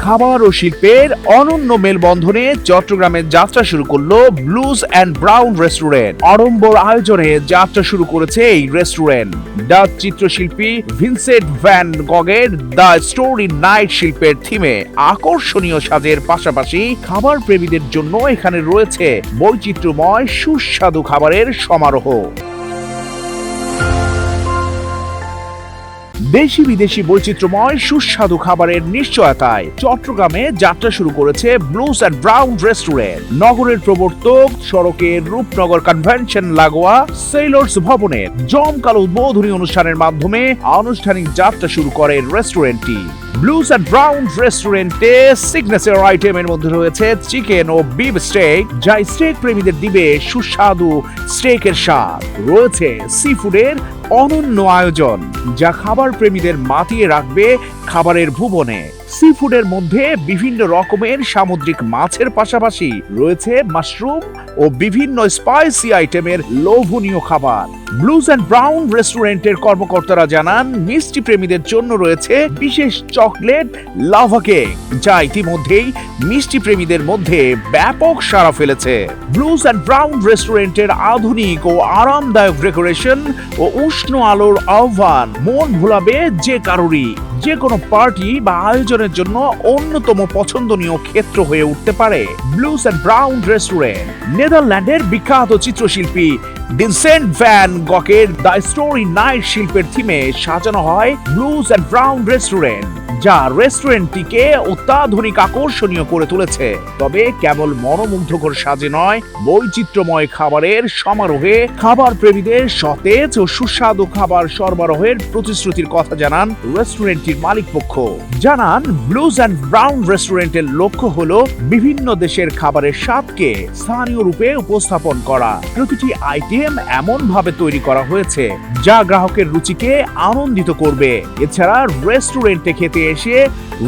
খাবার ও শিল্পের অনন্য মেলবন্ধনে চট্টগ্রামে যাত্রা শুরু করলো ব্লুজ অ্যান্ড ব্রাউন রেস্টুরেন্ট। আড়ম্বর আয়োজনে যাত্রা শুরু করেছে এই রেস্টুরেন্ট। ডাচ চিত্রশিল্পী ভিনসেন্ট ভ্যান গগের দ্য স্টোরি নাইট শিল্পের থিমে আকর্ষণীয় সাজের পাশাপাশি খাবার প্রেমীদের জন্য এখানে রয়েছে বৈচিত্র্যময় সুস্বাদু খাবারের সমারোহ। দেশি বিদেশি বৈচিত্র্যময় সুস্বাদু খাবারের নিশ্চয়তায় চট্টগ্রামে যাত্রা শুরু করেছে ব্লুজ অ্যান্ড ব্রাউন রেস্টুরেন্ট। নগরের প্রবর্তক সড়কের রূপনগর কনভেনশন লাগোয়া সেলর্স ভবনের জমকালো উদ্বোধনী অনুষ্ঠানের মাধ্যমে আনুষ্ঠানিক যাত্রা শুরু করে রেস্টুরেন্টটি। ব্লুজ অ্যান্ড ব্রাউন রেস্টুরেন্টে সিগনেচার আইটেমের মধ্যে রয়েছে চিকেন ও বিফ স্টেক, যা স্টেক প্রেমীদের দিবে সুস্বাদু স্টেকের স্বাদ। রয়েছে সি ফুডের অনন্য আয়োজন, যা খাবার প্রেমীদের মাতিয়ে রাখবে খাবারের ভুবনে। সি ফুডের মধ্যে বিভিন্ন রকমের সামুদ্রিক মাছের পাশাপাশি রয়েছে মাশরুম ও বিভিন্ন স্পাইসি আইটেমের লোভনীয় খাবার। ব্লুজ অ্যান্ড ব্রাউন রেস্টুরেন্টের কর্মকর্তারা জানান, মিষ্টি প্রেমীদের জন্য রয়েছে বিশেষ চকলেট লাভা কেক, যা ইতিমধ্যেই মিষ্টি প্রেমীদের মধ্যে ব্যাপক সাড়া ফেলেছে। ব্লুজ অ্যান্ড ব্রাউন রেস্টুরেন্টের আধুনিক ও আরামদায়ক ডেকোরেশন ও উষ্ণ আলোর আহ্বান মন ভোলাবে যে কারোরই। যে কোনো পার্টি বা আয়োজনের জন্য অন্যতম পছন্দনীয় ক্ষেত্র হয়ে উঠতে পারে ব্লুজ অ্যান্ড ব্রাউন রেস্টুরেন্ট। নেদারল্যান্ডের বিখ্যাত চিত্রশিল্পী ভিনসেন্ট ভ্যান গকের দ্য স্টোরি নাইট শিল্পের থিমে সাজানো হয় ব্লুজ অ্যান্ড ব্রাউন রেস্টুরেন্ট, যা রেস্টুরেন্টটিকে অত্যাধুনিক আকর্ষণীয় করে তুলেছে। তবে কেবল মনোমুগ্ধকর সাজে নয়, বৈচিত্র্যময় খাবারের সমারোহে খাবার প্রেমীদের সতেজ ও সুস্বাদু খাবার সরবরাহের প্রতিশ্রুতির কথা জানান রেস্টুরেন্টটির মালিকপক্ষ। জানান, ব্লুজ অ্যান্ড ব্রাউন রেস্টুরেন্টের লক্ষ্য হলো বিভিন্ন দেশের খাবারের স্বাদকে স্থানীয় রূপে উপস্থাপন করা। প্রতিটি আইটেম এমন ভাবে তৈরি করা হয়েছে যা গ্রাহকের রুচিকে আনন্দিত করবে। এছাড়া রেস্টুরেন্টে খেতে এসে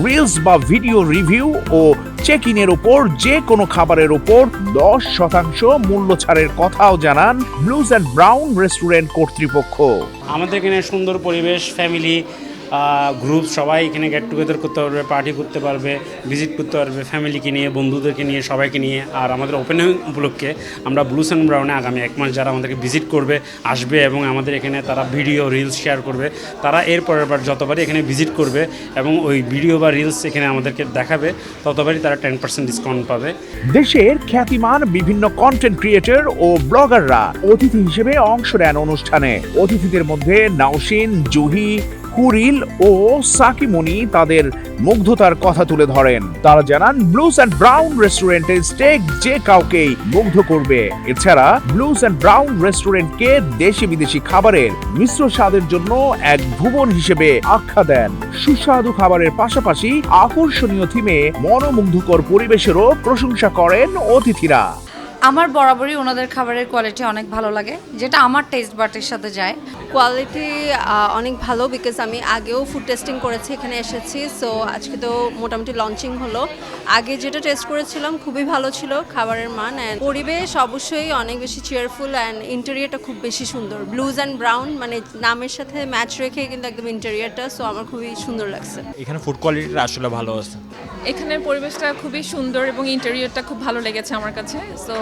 রিলস বা ভিডিও রিভিউ ও চেক ইনের উপর যে কোনো খাবারের উপর 10% মূল্য ছাড়ের কথাও জানান ব্লুজ অ্যান্ড ব্রাউন রেস্টুরেন্ট কর্তৃপক্ষ। আমাদের এখানে সুন্দর পরিবেশ, ফ্যামিলি গ্রুপ সবাই এখানে গেট টুগেদার করতে পারবে, পার্টি করতে পারবে, ভিজিট করতে পারবে ফ্যামিলিকে নিয়ে, বন্ধুদেরকে নিয়ে, সবাইকে নিয়ে। আর আমাদের ওপেনিং উপলক্ষে আমরা ব্লুজ অ্যান্ড ব্রাউনে আগামী 1 মাস যারা আমাদেরকে ভিজিট করবে, আসবে এবং আমাদের এখানে তারা ভিডিও রিলস শেয়ার করবে, তারা এর পরের বার যতবারই এখানে ভিজিট করবে এবং ওই ভিডিও বা রিলস এখানে আমাদেরকে দেখাবে, ততবারই তারা 10% ডিসকাউন্ট পাবে। দেশের খ্যাতিমান বিভিন্ন কন্টেন্ট ক্রিয়েটর ও ব্লগাররা অতিথি হিসেবে অংশ নেন অনুষ্ঠানে। অতিথিদের মধ্যে নাওশিন, জুহি, কুরিল ও সাকিমনি তাদের মুগ্ধতার কথা তুলে ধরেন। তারা জানান, ব্লুজ অ্যান্ড ব্রাউন রেস্টুরেন্টের স্টেক যে কাউকেই মুগ্ধ করবে। এছাড়া ব্লুজ অ্যান্ড ব্রাউন রেস্টুরেন্টকে দেশি বিদেশি খাবারের মিশ্র স্বাদের জন্য এক ভুবন হিসেবে আখ্যা দেন। সুস্বাদু খাবারের পাশাপাশি আকর্ষণীয় থিমে মনোমুগ্ধকর পরিবেশেরও প্রশংসা করেন অতিথিরা। আমার বরাবরই ওনাদের খাবারের কোয়ালিটি অনেক ভালো লাগে, যেটা আমার টেস্ট বাটের সাথে যায়। কোয়ালিটি অনেক ভালো, বিকজ আমি আগেও ফুড টেস্টিং করেছি, এখানে এসেছি। সো আজকে তো মোটামুটি লঞ্চিং হলো। আগে যেটা টেস্ট করেছিলাম খুবই ভালো ছিল খাবারের মান, অ্যান্ড পরিবেশ অবশ্যই অনেক বেশি চেয়ারফুল, অ্যান্ড ইন্টেরিয়রটা খুব বেশি সুন্দর। ব্লুজ অ্যান্ড ব্রাউন মানে নামের সাথে ম্যাচ রেখে কিন্তু একদম ইন্টেরিয়রটা, সো আমার খুবই সুন্দর লাগছে। এখানে ফুড কোয়ালিটিটা আসলে ভালো আছে। এখানের পরিবেশটা খুবই সুন্দর এবং ইন্টেরিয়রটা খুব ভালো লেগেছে আমার কাছে। সো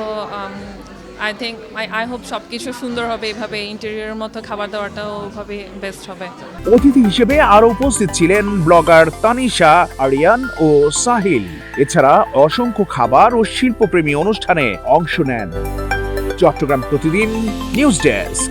আই হোপ সব কিছু সুন্দর হবে, এভাবে ইন্টেরিয়রের মতো খাবার দাবারটাও ওভাবে বেস্ট হবে। অতিথি হিসেবে আরো উপস্থিত ছিলেন ব্লগার তানিশা, আরিয়ান ও সাহিল। এছাড়া অসংখ্য খাবার ও শিল্পপ্রেমী অনুষ্ঠানে অংশ নেন। চট্টগ্রাম প্রতিদিন নিউজ ডেস্ক।